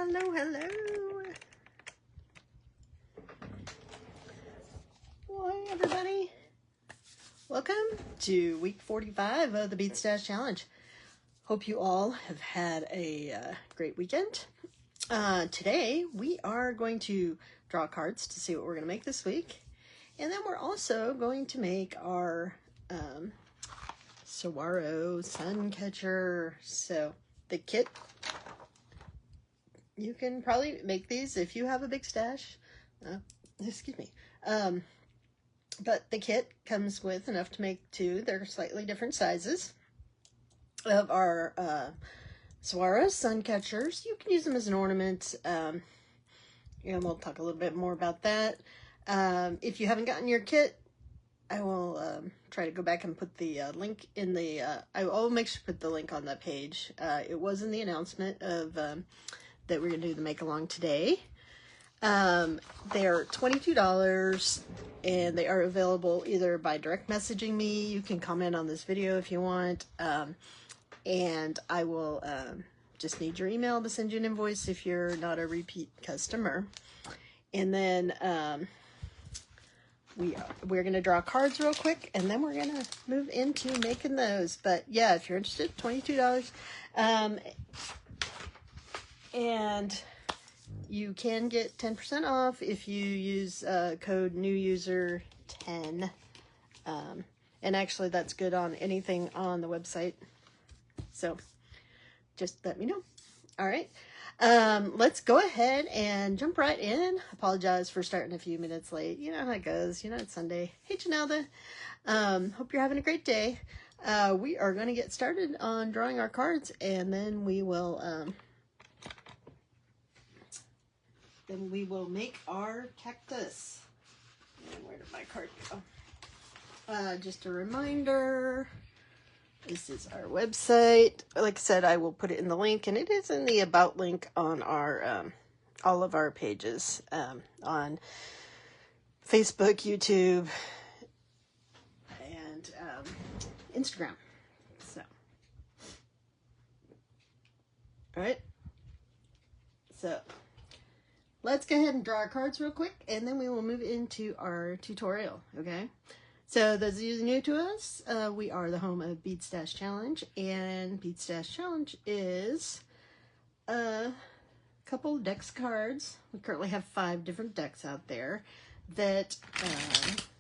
hello, hello. Hi, everybody. Welcome to week 45 of the Bead Stash Challenge. Hope you all have had a great weekend. Today, we are going to draw cards to see what we're going to make this week. And then we're also going to make our Saguaro suncatcher. So, the kit, you can probably make these if you have a big stash. Excuse me. But the kit comes with enough to make two. They're slightly different sizes of our Saguaro suncatchers. You can use them as an ornament. And we'll talk a little bit more about that. If you haven't gotten your kit, I will try to go back and put the link in the, I will make sure to put the link on that page. It was in the announcement of that we're going to do the make-along today. They're $22 and they are available either by direct messaging me. You can comment on this video if you want. And I will just need your email to send you an invoice if you're not a repeat customer. And then we're going to draw cards real quick, and then we're going to move into making those. But yeah, if you're interested, $22. And you can get 10% off if you use code NEWUSER10. And actually, that's good on anything on the website. So just let me know. All right. Let's go ahead and jump right in. Apologize for starting a few minutes late. You know how it goes. You know, it's Sunday. Hey, Janelda. Hope you're having a great day. We are going to get started on drawing our cards, and then we will make our cactus. And where did my card go? Just a reminder. This is our website. Like I said, I will put it in the link, and it is in the About link on our all of our pages on Facebook, YouTube, and Instagram. So, all right. So, let's go ahead and draw our cards real quick, and then we will move into our tutorial, okay? So those of you new to us, we are the home of Bead Stash Challenge, and Bead Stash Challenge is a couple of decks cards. We currently have 5 different decks out there that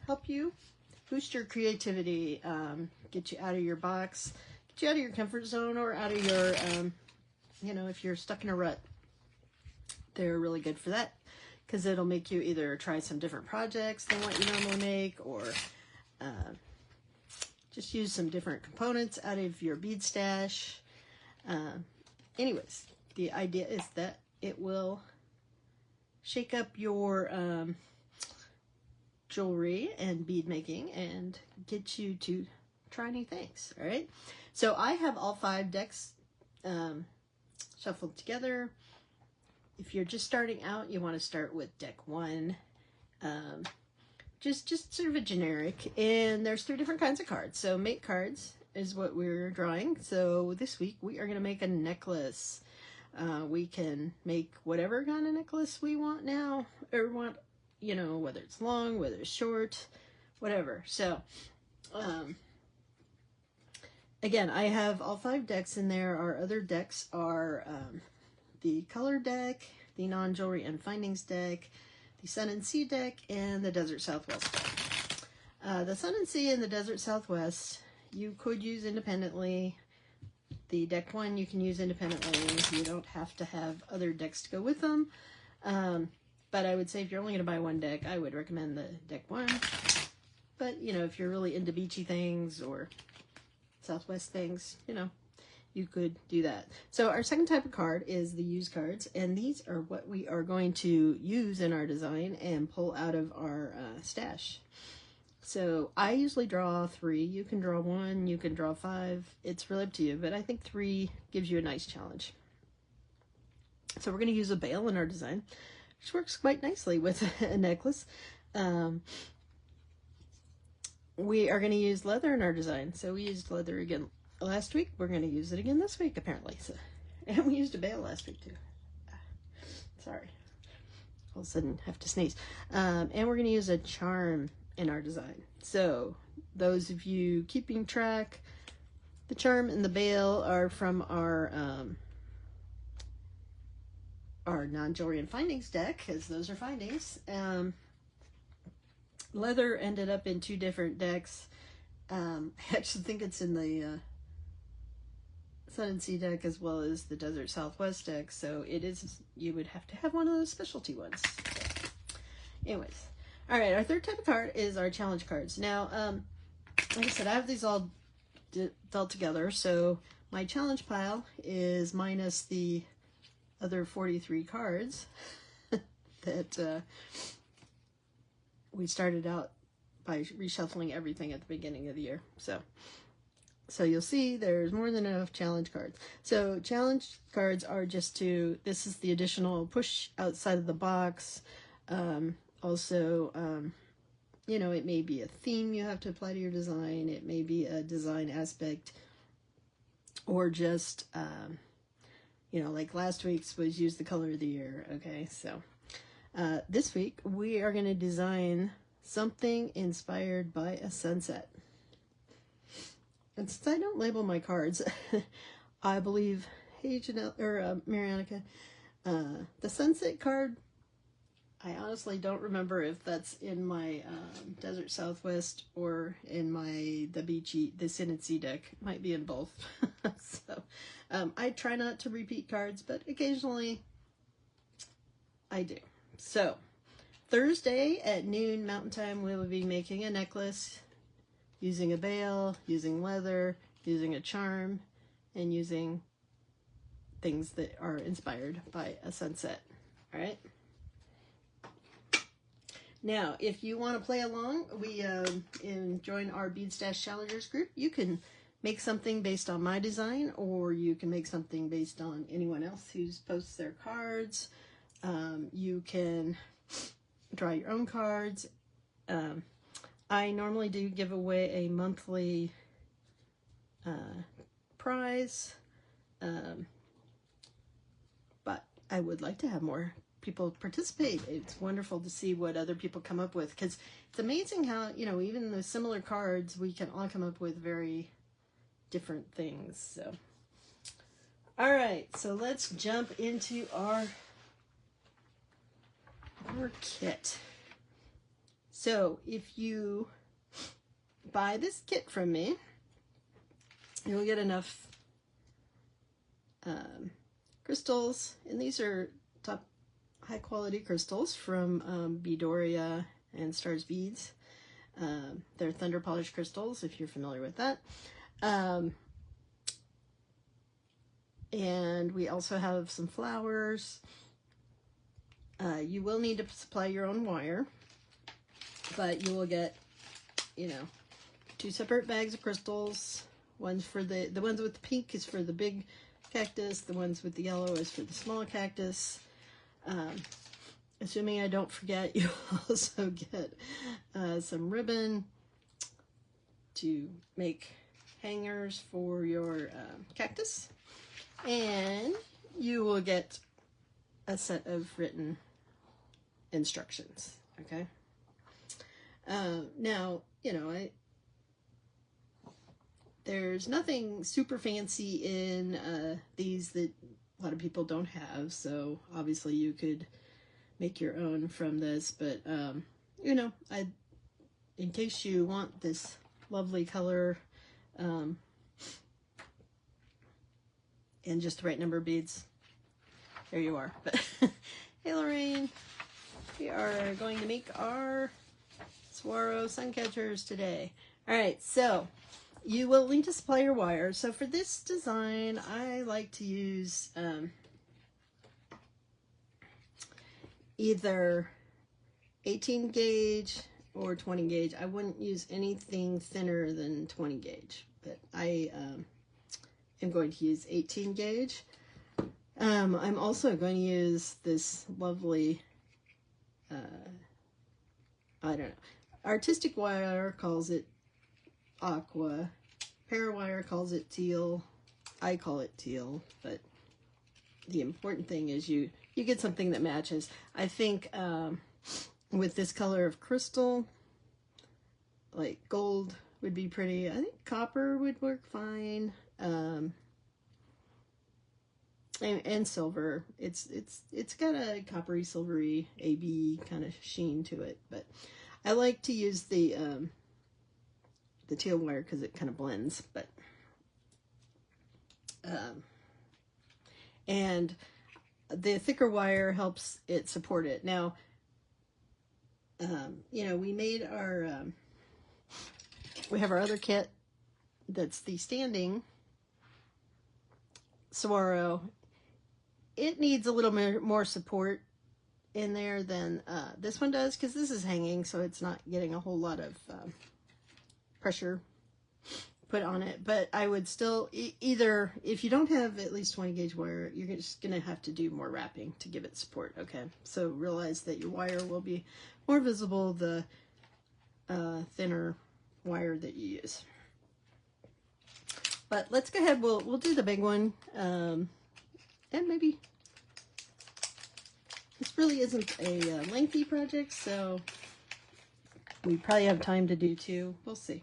help you boost your creativity, get you out of your box, get you out of your comfort zone, or out of your, you know, if you're stuck in a rut. They're really good for that because it'll make you either try some different projects than what you normally make, or just use some different components out of your bead stash. Anyways, the idea is that it will shake up your jewelry and bead making and get you to try new things. All right. So I have all 5 decks shuffled together. If you're just starting out, you want to start with deck 1. Just sort of a generic, and there's 3 different kinds of cards. So make cards is what we're drawing. So this week we are going to make a necklace. We can make whatever kind of necklace we want now, or want, you know, whether it's long, whether it's short, whatever. So again, I have all 5 decks in there. Our other decks are the color deck, the non-jewelry and findings deck, the Sun and Sea deck, and the Desert Southwest deck. The Sun and Sea and the Desert Southwest you could use independently. The deck 1 you can use independently. You don't have to have other decks to go with them. But I would say if you're only going to buy 1 deck, I would recommend the deck 1. But, you know, if you're really into beachy things or Southwest things, you know, you could do that. So our second type of card is the used cards, and these are what we are going to use in our design and pull out of our stash. So I usually draw 3. You can draw 1, you can draw 5. It's really up to you, but I think 3 gives you a nice challenge. So we're going to use a bail in our design, which works quite nicely with a necklace. We are going to use leather in our design. So we used leather again last week. We're going to use it again this week, apparently. So, and we used a bail last week too. Sorry. All of a sudden have to sneeze. And we're going to use a charm in our design. So those of you keeping track, the charm and the bail are from our non-jewelry and findings deck, because those are findings. Leather ended up in 2 different decks. I actually think it's in the Sun and Sea deck as well as the Desert Southwest deck, so it is, you would have to have one of those specialty ones. Anyways, all right, our third type of card is our challenge cards. Now, like I said, I have these all dealt together, so my challenge pile is minus the other 43 cards that we started out by reshuffling everything at the beginning of the year. So you'll see there's more than enough challenge cards. So challenge cards are just to, this is the additional push outside of the box. Also, you know, it may be a theme you have to apply to your design. It may be a design aspect, or just, you know, like last week's was use the color of the year. Okay, so this week we are going to design something inspired by a sunset. And since I don't label my cards, I believe, hey Janelle, or Marianica, the sunset card, I honestly don't remember if that's in my Desert Southwest or in the Sin and Sea deck. Might be in both. So I try not to repeat cards, but occasionally I do. So Thursday at noon Mountain Time, we will be making a necklace using a bail, using leather, using a charm, and using things that are inspired by a sunset. All right. Now, if you want to play along, join our Bead Stash Challengers group. You can make something based on my design, or you can make something based on anyone else who posts their cards. You can draw your own cards. I normally do give away a monthly prize, but I would like to have more people participate. It's wonderful to see what other people come up with, because it's amazing how, you know, even the similar cards, we can all come up with very different things. So, all right, so let's jump into our kit. So if you buy this kit from me, you'll get enough crystals, and these are top high quality crystals from Beadoria and Stars Beads. They're thunder polished crystals, if you're familiar with that. And we also have some flowers. You will need to supply your own wire, but you will get, you know, 2 separate bags of crystals. One's for the ones with the pink is for the big cactus. The ones with the yellow is for the small cactus. Assuming I don't forget, you also get some ribbon to make hangers for your cactus. And you will get a set of written instructions, okay? Now, you know, there's nothing super fancy in these that a lot of people don't have, so obviously you could make your own from this, but, you know, in case you want this lovely color, and just the right number of beads, there you are. But hey Lorraine, we are going to make our Saguaro suncatchers today. All right, so you will need to supply your wire. So for this design, I like to use either 18 gauge or 20 gauge. I wouldn't use anything thinner than 20 gauge, but I am going to use 18 gauge. I'm also going to use this lovely, I don't know, Artistic Wire calls it aqua, Parawire calls it teal, I call it teal, but the important thing is you get something that matches. I think with this color of crystal, like gold would be pretty. I think copper would work fine. And silver. It's got a coppery, silvery, AB kind of sheen to it. But I like to use the teal wire because it kind of blends. But and the thicker wire helps it support it. Now, you know, we made our we have our other kit that's the standing Saguaro. It needs a little more support in there than this one does, because this is hanging, so it's not getting a whole lot of pressure put on it. But I would still, either, if you don't have at least 20 gauge wire, you're just going to have to do more wrapping to give it support, okay? So realize that your wire will be more visible the thinner wire that you use. But let's go ahead, we'll do the big one, and maybe, this really isn't a lengthy project, so we probably have time to do two. We'll see.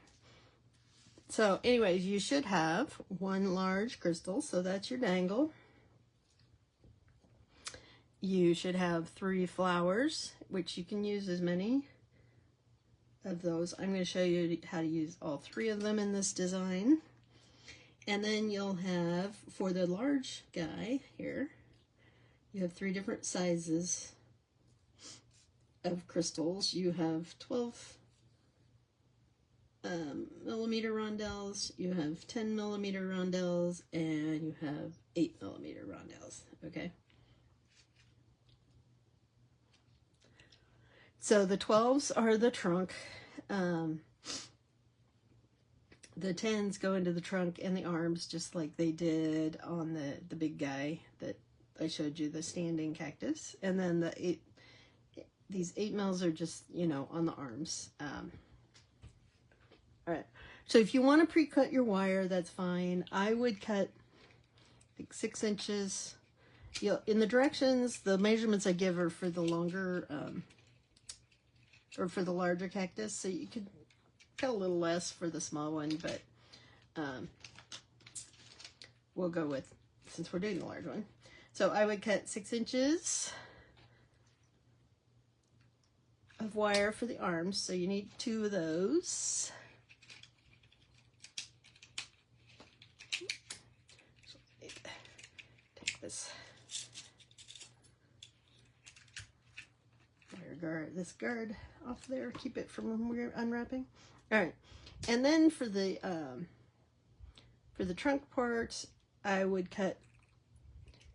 So anyways, you should have one large crystal, so that's your dangle. You should have 3 flowers, which you can use as many of those. I'm going to show you how to use all 3 of them in this design. And then you'll have, for the large guy here, you have 3 different sizes of crystals. You have 12 millimeter rondelles, you have 10 millimeter rondelles, and you have 8 millimeter rondelles, okay? So the 12s are the trunk. The 10s go into the trunk and the arms, just like they did on the big guy that I showed you, the standing cactus. And then these 8 mils are just, you know, on the arms. All right, so if you want to pre-cut your wire, that's fine. I would cut like 6 inches. In the directions, the measurements I give are for the longer, or for the larger cactus, so you could cut a little less for the small one, but we'll go with, since we're doing the large one. So I would cut 6 inches of wire for the arms, so you need 2 of those. Take this wire guard, this guard off there, keep it from unwrapping. All right, and then for the trunk part, I would cut,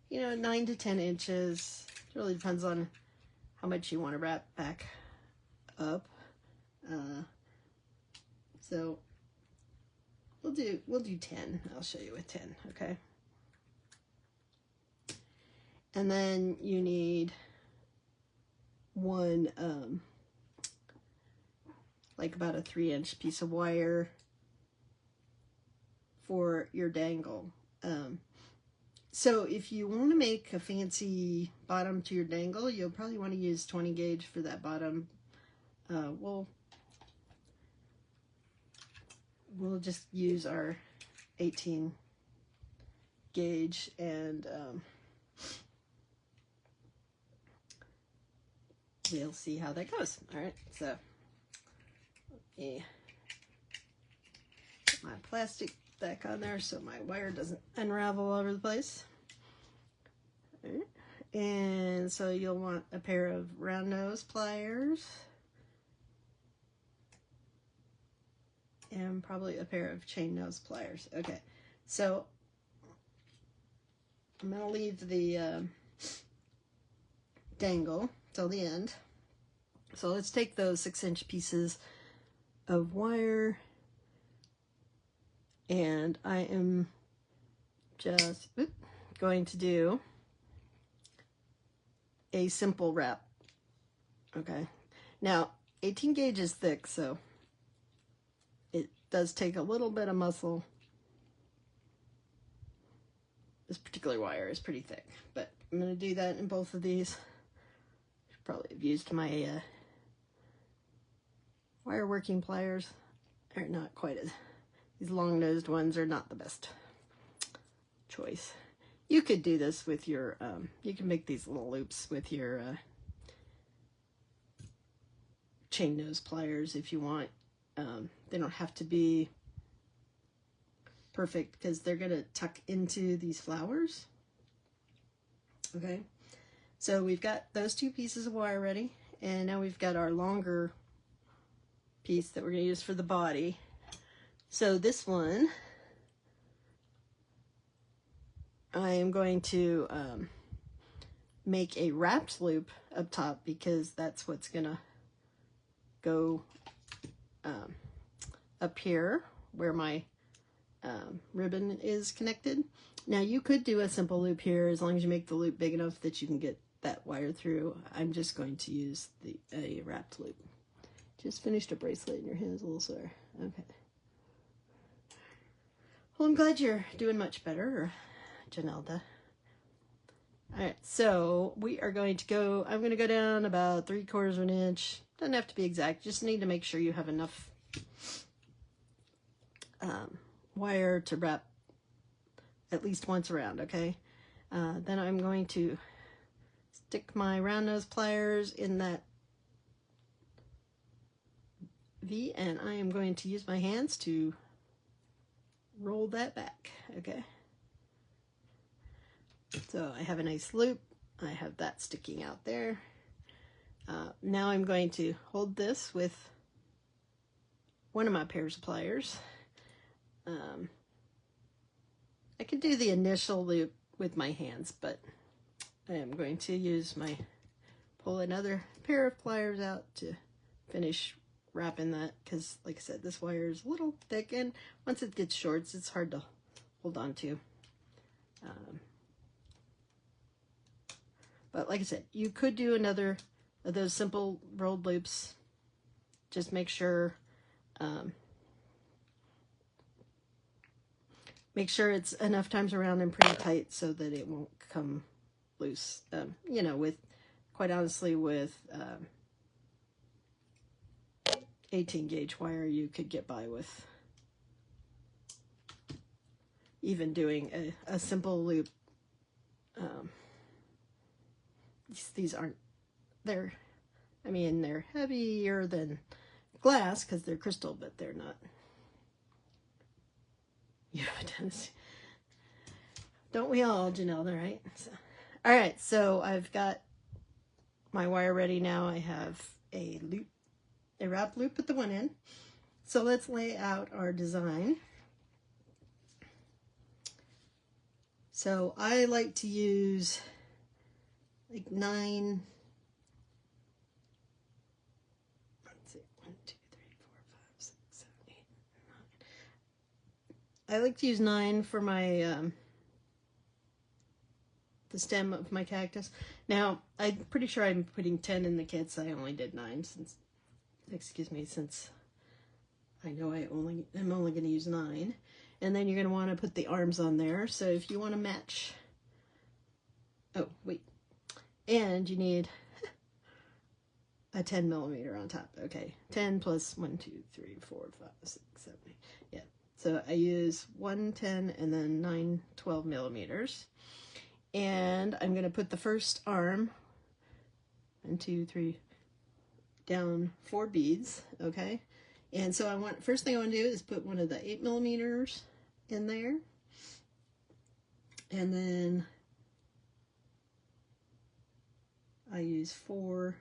you know, 9 to 10 inches. It really depends on how much you want to wrap back up. So we'll do 10. I'll show you with 10, okay? And then you need one, like about a 3-inch piece of wire for your dangle. So if you want to make a fancy bottom to your dangle, you'll probably want to use 20 gauge for that bottom. We'll just use our 18 gauge, and we'll see how that goes. All right, so let me put my plastic back on there so my wire doesn't unravel all over the place. All right. And so you'll want a pair of round nose pliers and probably a pair of chain nose pliers. Okay, so I'm gonna leave the dangle till the end. So let's take those 6-inch pieces of wire, and I am just going to do a simple wrap. Okay, now 18 gauge is thick, so it does take a little bit of muscle, This particular wire is pretty thick, but I'm going to do that in both of these. Should probably have used my wire working pliers. They're not quite as, these long-nosed ones are not the best choice. You could do this with your, you can make these little loops with your chain nose pliers if you want. They don't have to be perfect because they're going to tuck into these flowers. Okay, so we've got those two pieces of wire ready, and now we've got our longer piece that we're going to use for the body. So this one, I am going to make a wrapped loop up top because that's what's going to go up here where my ribbon is connected. Now you could do a simple loop here as long as you make the loop big enough that you can get that wire through. I'm just going to use a wrapped loop. Just finished a bracelet and your hand's a little sore. Okay. Well, I'm glad you're doing much better, Janelda. Alright, so we are going to go, I'm going to go down about 3/4 of an inch. Doesn't have to be exact, just need to make sure you have enough wire to wrap at least once around, okay? Then I'm going to stick my round nose pliers in that V, and I am going to use my hands to roll that back, okay? So I have a nice loop. I have that sticking out there. Now I'm going to hold this with one of my pairs of pliers. I could do the initial loop with my hands, but I am going to pull another pair of pliers out to finish wrapping that, because like I said, this wire is a little thick, and once it gets short, it's hard to hold on to. But like I said, you could do another of those simple rolled loops. Just make sure it's enough times around and pretty tight so that it won't come loose. You know, quite honestly, with 18 gauge wire, you could get by with even doing a simple loop. These aren't, they're heavier than glass because they're crystal, but they're not. You have a tendency. Don't we all, Janelda, right? So, all right, so I've got my wire ready now. I have a wrap loop at the one end. So let's lay out our design. So I like to use like 9, let's see, 1, 2, 3, 4, 5, 6, 7, 8, 9. I like to use 9 for my the stem of my cactus. Now, I'm pretty sure I'm putting 10 in the kits. I only did 9 since I know I'm only going to use 9. And then you're going to want to put the arms on there. So if you want to match, oh wait, and you need a 10 millimeter on top. Okay, 10 plus 1, 2, 3, 4, 5, 6, 7, 8. Yeah. So I use 1, 10, and then 9, 12 millimeters. And I'm going to put the first arm, 1, 2, 3, down 4 beads. Okay. And so first thing I want to do is put one of the 8 millimeters in there. And then I use 4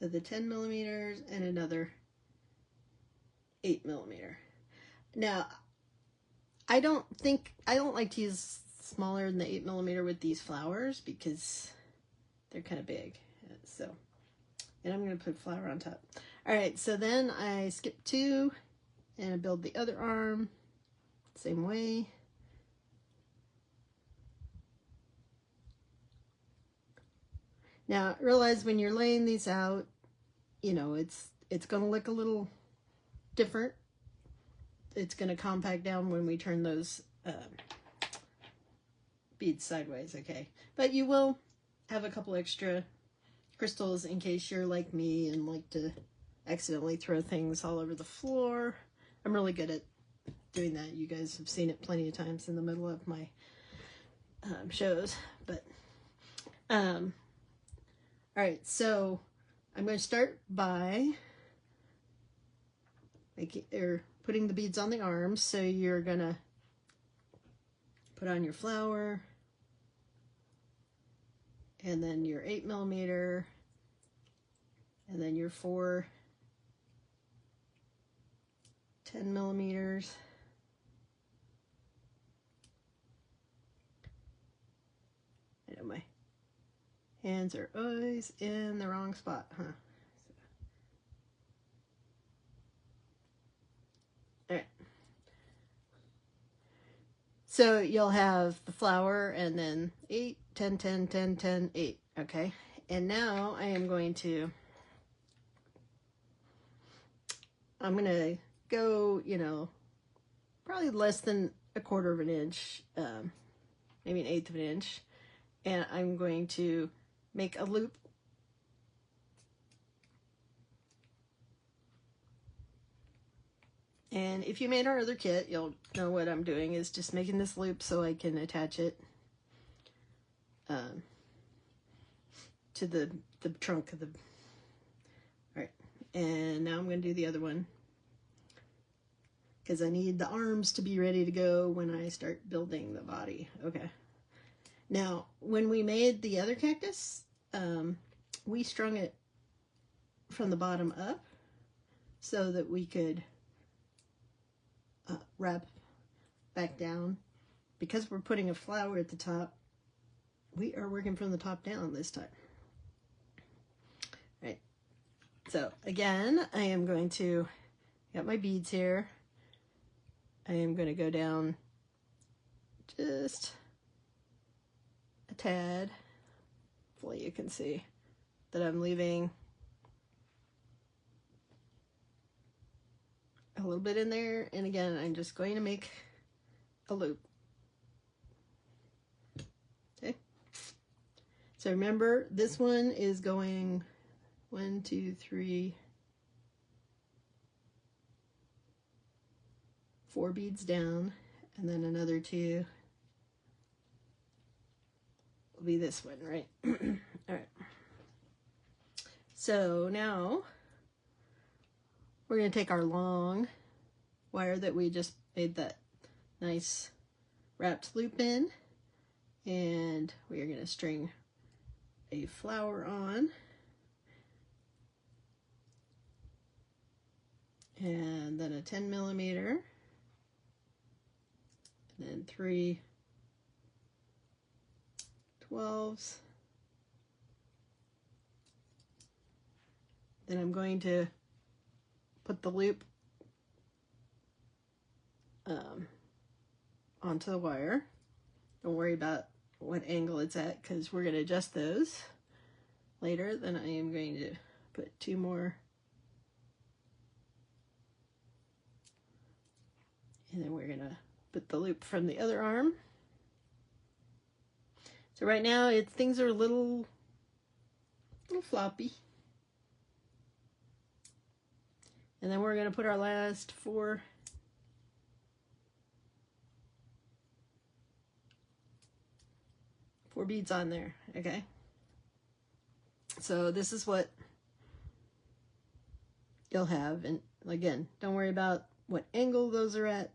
of the 10 millimeters and another 8 millimeter. Now, I don't like to use smaller than the 8 millimeter with these flowers because they're kind of big. So, and I'm going to put flower on top. All right, so then I skip 2 and I build the other arm same way. Now, realize when you're laying these out, you know, it's going to look a little different it's going to compact down when we turn those beads sideways, okay? But you will have a couple extra crystals in case you're like me and like to accidentally throw things all over the floor. I'm really good at doing that. You guys have seen it plenty of times in the middle of my shows. But all right, so I'm going to start by putting the beads on the arms. So you're going to put on your flower, and then your 8mm, and then your 4 10mm. I know my hands are always in the wrong spot, huh? All right. So you'll have the flower and then 8, 10, 10, 10, 10, 8. Okay. And now I'm going to go, you know, probably less than 1/4 of an inch, maybe 1/8 of an inch. And I'm going to make a loop. And if you made our other kit, you'll know what I'm doing is just making this loop so I can attach it to the trunk of the... All right, and now I'm going to do the other one because I need the arms to be ready to go when I start building the body. Okay. Now, when we made the other cactus, we strung it from the bottom up so that we could wrap back down. Because we're putting a flower at the top, we are working from the top down this time. All right. So again, I am going to got my beads here. I am going to go down just a tad. Hopefully you can see that I'm leaving a little bit in there, and again I'm just going to make a loop. Okay, so remember this one is going 1, 2, 3, 4 beads down, and then another 2 will be this one, right? All right, so now we're going to take our long wire that we just made that nice wrapped loop in, and we are going to string a flower on, and then a 10mm, and then 3 12s. Then I'm going to put the loop onto the wire. Don't worry about what angle it's at because we're going to adjust those later. Then I am going to put 2 more, and then we're going to put the loop from the other arm. So right now things are a little floppy. And then we're going to put our last 4 beads on there, okay? So this is what you'll have, and again, don't worry about what angle those are at.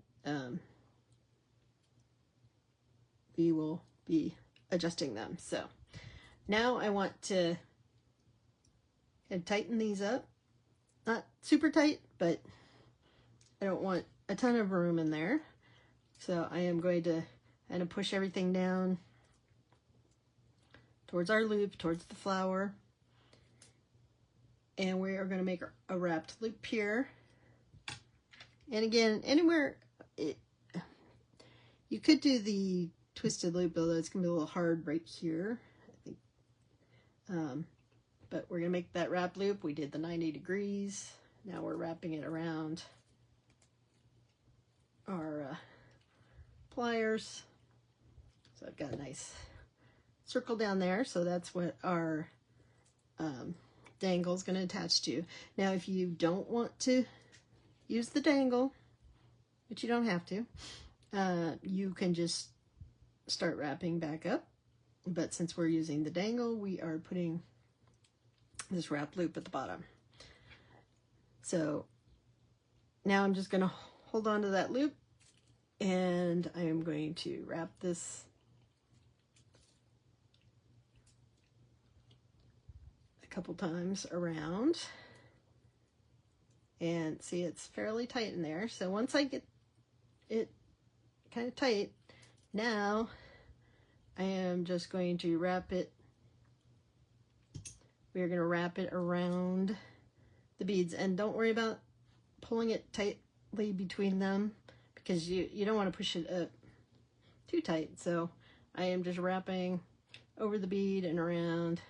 We will be adjusting them. So now I want to tighten these up. Not super tight, but I don't want a ton of room in there. So I am going to kind of push everything down towards our loop, towards the flower. And we are going to make a wrapped loop here. And again, anywhere, you could do the twisted loop, although it's going to be a little hard right here, I think. But we're going to make that wrap loop. We did the 90 degrees. Now we're wrapping it around. our pliers. So I've got a nice circle down there, so that's what our dangle is going to attach to. Now if you don't want to use the dangle, but you don't have to, you can just start wrapping back up. But since we're using the dangle, we are putting this wrap loop at the bottom. So now I'm just going to hold on to that loop, and I am going to wrap this a couple times around. And see, it's fairly tight in there. So once I get it kind of tight, now I am just going to wrap it. We're going to wrap it around the beads, and don't worry about pulling it tightly between them, because you don't want to push it up too tight. So I am just wrapping over the bead and around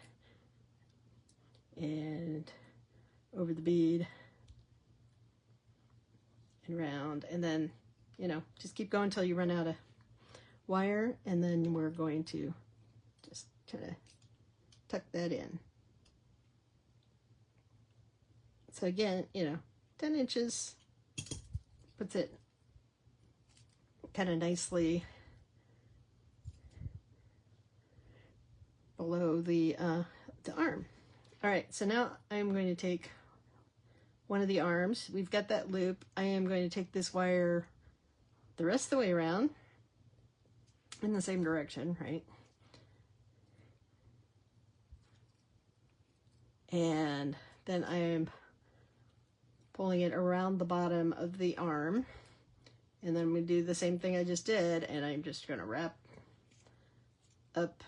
and over the bead and around, and then, you know, just keep going until you run out of wire, and then we're going to just kind of tuck that in. So again, you know, 10 inches puts it kind of nicely below the arm. All right, so now I'm going to take one of the arms. We've got that loop. I am going to take this wire the rest of the way around in the same direction, right? And then I am pulling it around the bottom of the arm, and then we do the same thing I just did, and I'm just going to wrap up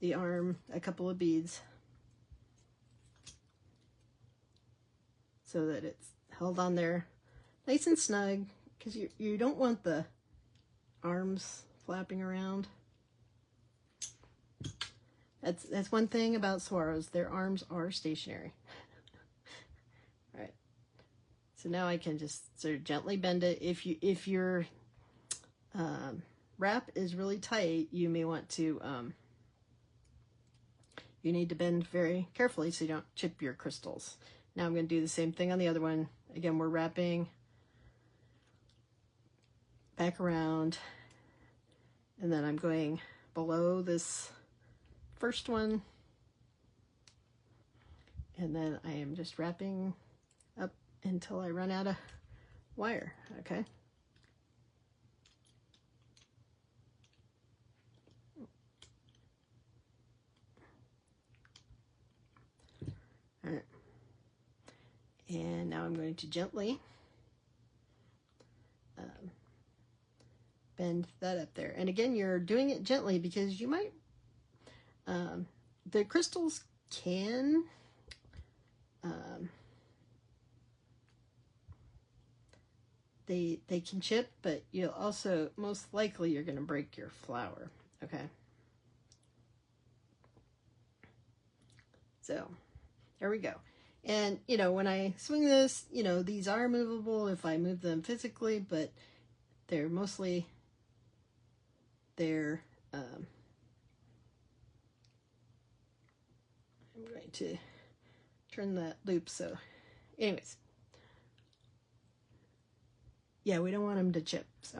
the arm a couple of beads so that it's held on there nice and snug, because you don't want the arms flapping around. That's one thing about saguaros, their arms are stationary. All right, so now I can just sort of gently bend it. If your wrap is really tight, you may want to you need to bend very carefully so you don't chip your crystals. Now I'm going to do the same thing on the other one. Again, we're wrapping back around, and then I'm going below this first one, and then I am just wrapping up until I run out of wire. Okay. All right. And now I'm going to gently bend that up there. And again, you're doing it gently because you might, the crystals can they can chip, but you'll also, most likely, you're going to break your flower. Okay. So there we go. And, you know, when I swing this, you know, these are movable if I move them physically, but they're mostly there. I'm going to turn that loop. So anyways, yeah, we don't want them to chip. So,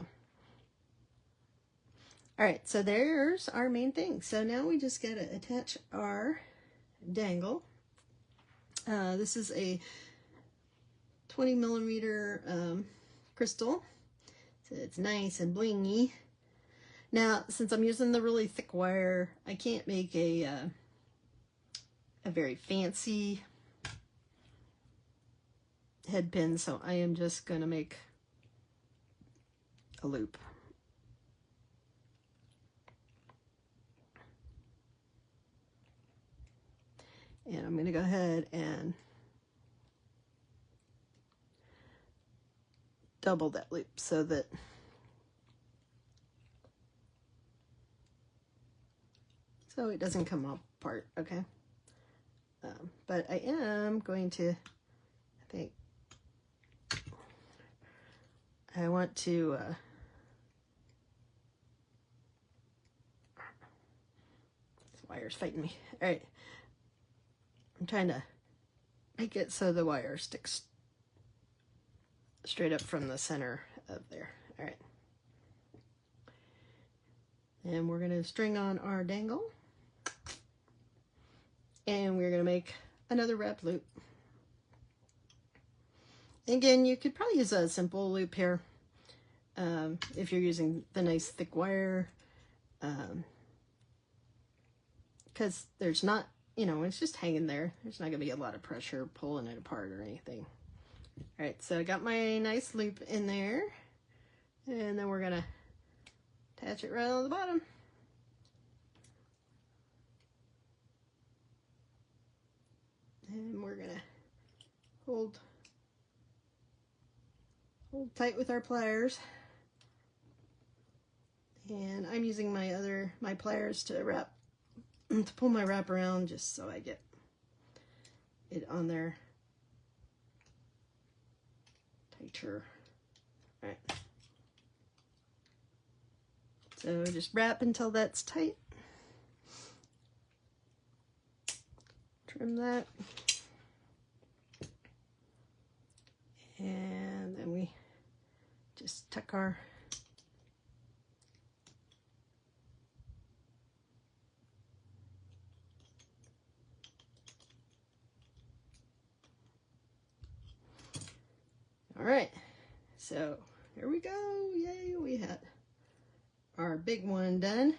all right, so there's our main thing. So now we just got to attach our dangle. This is a 20 millimeter crystal, so it's nice and blingy. Now, since I'm using the really thick wire, I can't make a very fancy head pin, so I am just going to make a loop. And I'm going to go ahead and double that loop so that it doesn't come apart, okay? But I am going to, I think, I want to this wire's fighting me. All right, I'm trying to make it so the wire sticks straight up from the center of there. All right, and we're gonna string on our dangle, and we're gonna make another wrap loop. Again, you could probably use a simple loop here if you're using the nice thick wire, because there's not, you know, it's just hanging there. There's not gonna be a lot of pressure pulling it apart or anything. All right, so I got my nice loop in there, and then we're gonna attach it right on the bottom. And we're gonna hold tight with our pliers, and I'm using my pliers to pull my wrap around, just so I get it on there tighter. All right, so just wrap until that's tight, trim that, and then we just tuck our all right, so here we go. Yay, we had our big one done.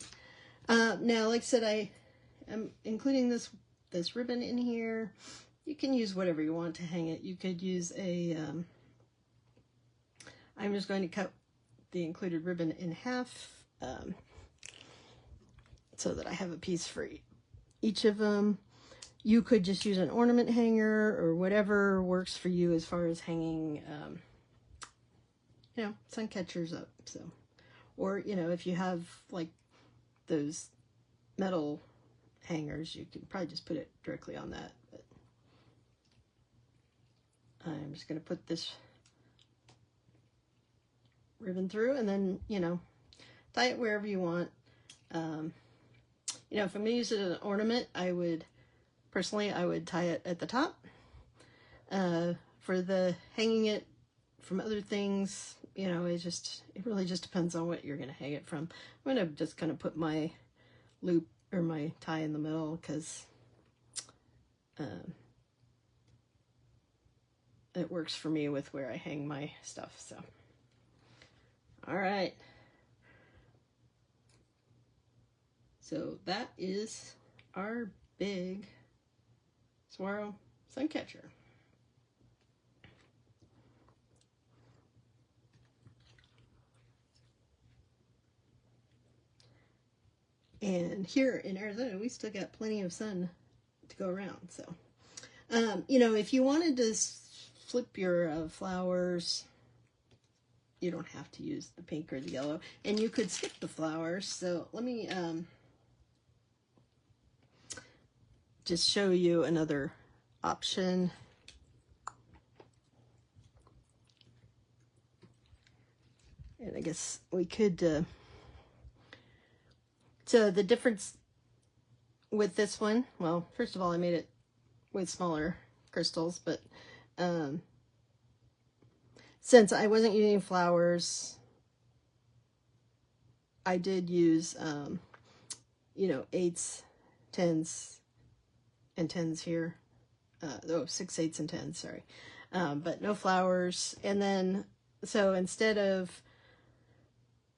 Now, like I said, I am including this ribbon in here. You can use whatever you want to hang it. You could use a I'm just going to cut the included ribbon in half so that I have a piece for each of them. You could just use an ornament hanger or whatever works for you as far as hanging, you know, sun catchers up. So, or, you know, if you have like those metal hangers, you can probably just put it directly on that. But I'm just going to put this ribbon through, and then, you know, tie it wherever you want. You know, if I'm going to use it as an ornament, personally, I would tie it at the top. For the hanging it from other things, you know, it really just depends on what you're going to hang it from. I'm going to just kind of put my loop or my tie in the middle, because it works for me with where I hang my stuff. So, all right. So that is our big Saguaro sun catcher. And here in Arizona, we still got plenty of sun to go around. So, you know, if you wanted to flip your flowers, you don't have to use the pink or the yellow, and you could skip the flowers. So let me just show you another option. And I guess we could, so the difference with this one, well, first of all, I made it with smaller crystals, but since I wasn't using flowers, I did use, you know, 8s, 10s, and 10s here. 6, 8s, and 10s, sorry. But no flowers. And then, so instead of,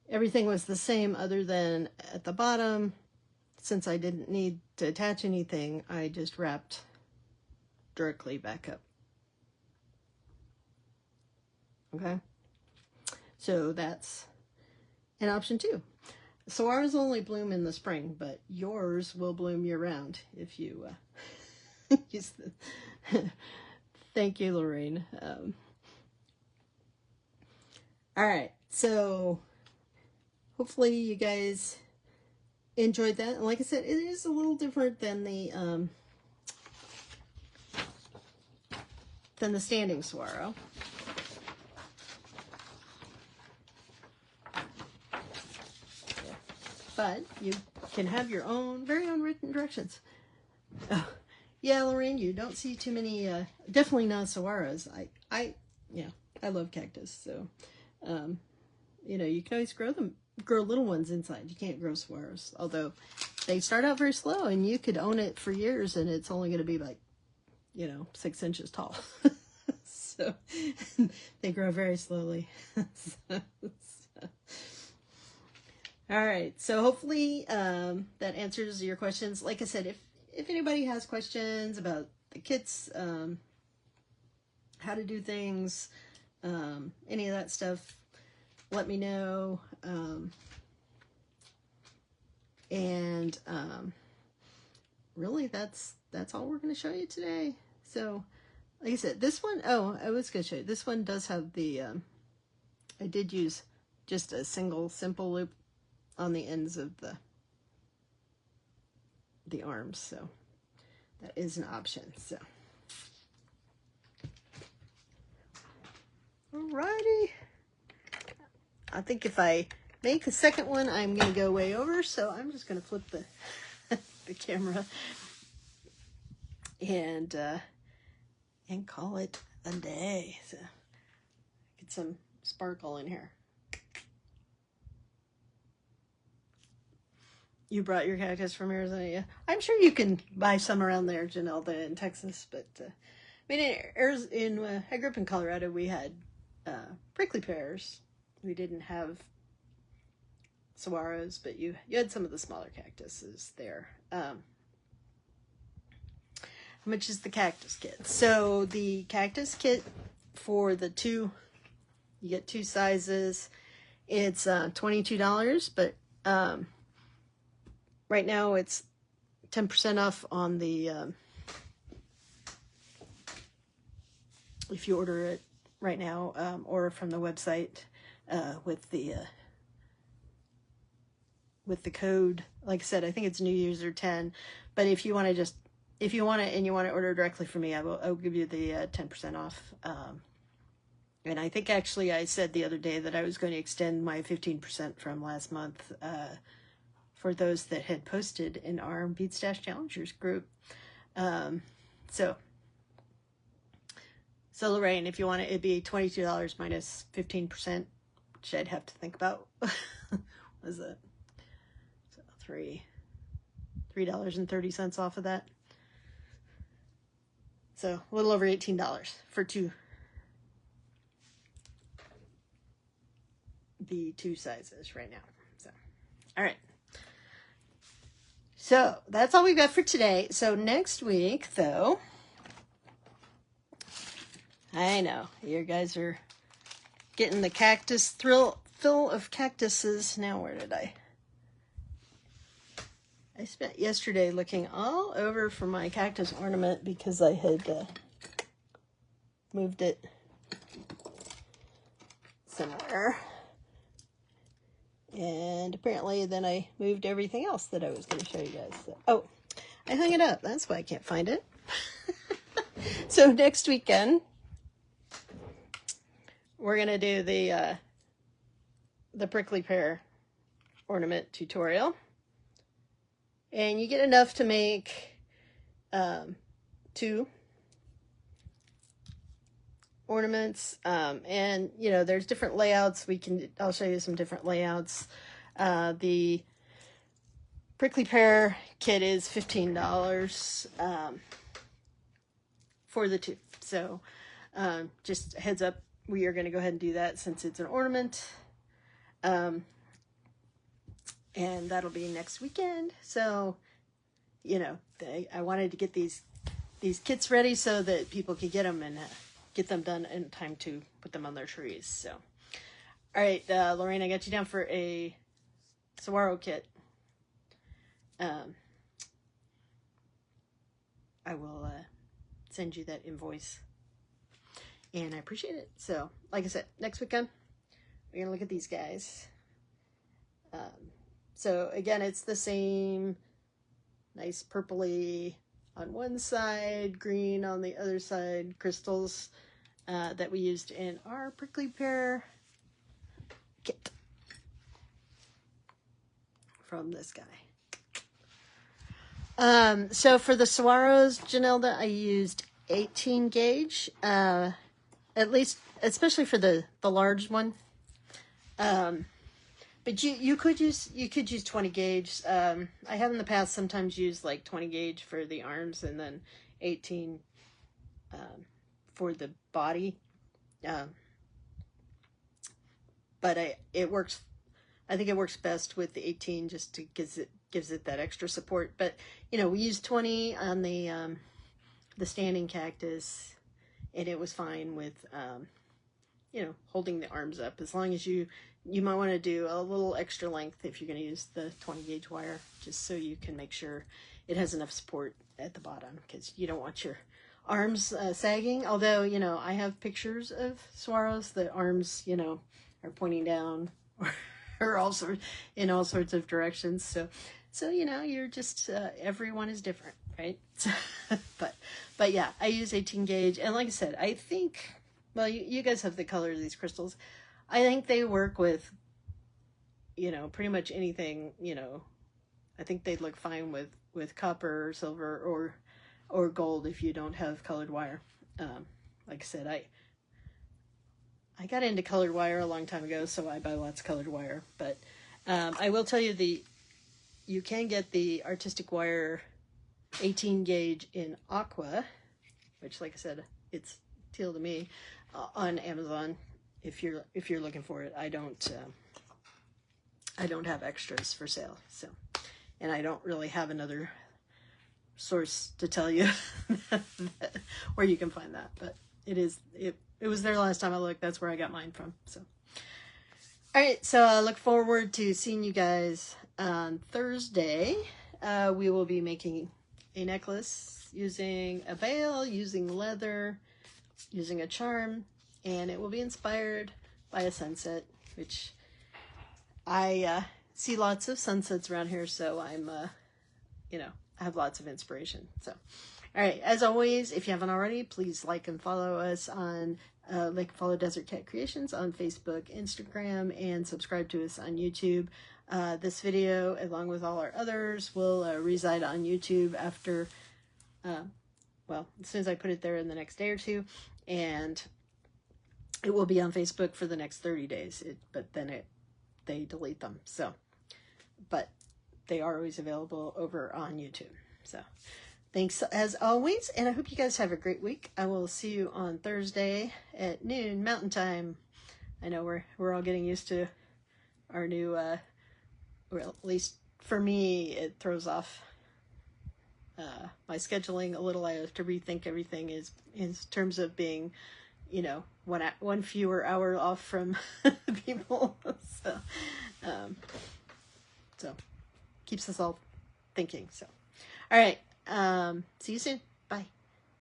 everything was the same other than at the bottom, since I didn't need to attach anything, I just wrapped directly back up. Okay? So that's an option too. Saguaros only bloom in the spring, but yours will bloom year-round if you use the... Thank you, Lorraine. All right, so hopefully you guys enjoyed that. And like I said, it is a little different than the standing saguaro. but you can have your very own written directions. Oh, yeah, Lorraine, you don't see too many, definitely not saguaros. I love cactus, so, you know, you can always grow little ones inside. You can't grow saguaros, although they start out very slow, and you could own it for years, and it's only going to be like, you know, 6 inches tall. So they grow very slowly. All right, so hopefully that answers your questions. Like I said, if anybody has questions about the kits, how to do things, any of that stuff, let me know. Really, that's all we're going to show you today. So, like I said, this one, oh, I was going to show you, this one does have the, I did use just a single simple loop on the ends of the arms, so that is an option. So, alrighty. I think if I make a second one, I'm going to go way over, so I'm just going to flip the the camera and call it a day. So get some sparkle in here. You brought your cactus from Arizona, yeah? I'm sure you can buy some around there, Janelda, in Texas, but I mean, I grew up in Colorado. We had prickly pears. We didn't have saguaros, but you had some of the smaller cactuses there. How much is the cactus kit? So the cactus kit for the two, you get two sizes. It's $22, but right now it's 10% off on the, if you order it right now, or from the website with the code. Like I said, I think it's new user 10, but if you want it and you want to order directly from me, I'll give you the 10% off. And I think actually I said the other day that I was going to extend my 15% from last month for those that had posted in our Bead Stash Challengers group. So Lorraine, if you want it, it'd be $22 minus 15%, which I'd have to think about. What is it? So $3.30 off of that. So a little over $18 for the two sizes right now. So, all right. So that's all we've got for today. So next week, though, I know you guys are getting the cactus fill of cactuses. Now, where did I spent yesterday looking all over for my cactus ornament because I had moved it somewhere. And apparently then I moved everything else that I was going to show you guys. So, oh, I hung it up. That's why I can't find it. So next weekend, we're going to do the prickly pear ornament tutorial. And you get enough to make 2 ornaments, and you know, there's different layouts. I'll show you some different layouts. The prickly pear kit is $15 for the 2. So just a heads up, we are going to go ahead and do that since it's an ornament. And that'll be next weekend. So, you know, I wanted to get these kits ready so that people could get them and get them done in time to put them on their trees. So, all right, Lorraine, I got you down for a Saguaro kit. I will send you that invoice, and I appreciate it. So, like I said, next weekend we're gonna look at these guys. So again, it's the same nice purpley on one side, green on the other side, crystals that we used in our prickly pear kit from this guy. So for the Saguaros, Janelda, I used 18 gauge, at least, especially for the large one. But you could use 20 gauge. I have in the past sometimes used like 20 gauge for the arms and then 18 for the body. But it works. I think it works best with the 18 just to gives it that extra support. But you know, we used 20 on the standing cactus, and it was fine with you know, holding the arms up. As long as you might want to do a little extra length if you're going to use the 20 gauge wire, just so you can make sure it has enough support at the bottom, because you don't want your arms sagging. Although, you know, I have pictures of saguaros, the arms, you know, are pointing down or in all sorts of directions. So you know, you're just everyone is different, right? but yeah, I use 18 gauge, and like I said, I think, well, you guys have the color of these crystals. I think they work with, you know, pretty much anything. You know, I think they'd look fine with copper or silver or gold if you don't have colored wire. Like I said, I got into colored wire a long time ago, so I buy lots of colored wire. But I will tell you, you can get the artistic wire 18 gauge in aqua, which, like I said, it's teal to me, on Amazon. If you're looking for it, I don't have extras for sale. So, and I don't really have another source to tell you where you can find that. But it was there last time I looked. That's where I got mine from. So, all right. So I look forward to seeing you guys on Thursday. We will be making a necklace using a veil, using leather, using a charm, and it will be inspired by a sunset, which I see lots of sunsets around here, so I'm, you know, I have lots of inspiration. So, all right, as always, if you haven't already, please like and follow us on follow Desert Cat Creations on Facebook, Instagram, and subscribe to us on YouTube. This video, along with all our others, will reside on YouTube after, well, as soon as I put it there in the next day or two, and it will be on Facebook for the next 30 days. But then they delete them. So, but they are always available over on YouTube. So, thanks as always, and I hope you guys have a great week. I will see you on Thursday at noon Mountain Time. I know we're all getting used to our new, well, at least for me, it throws off my scheduling a little. I have to rethink everything in terms of being, you know, one fewer hour off from people. So keeps us all thinking. So, all right. See you soon. Bye.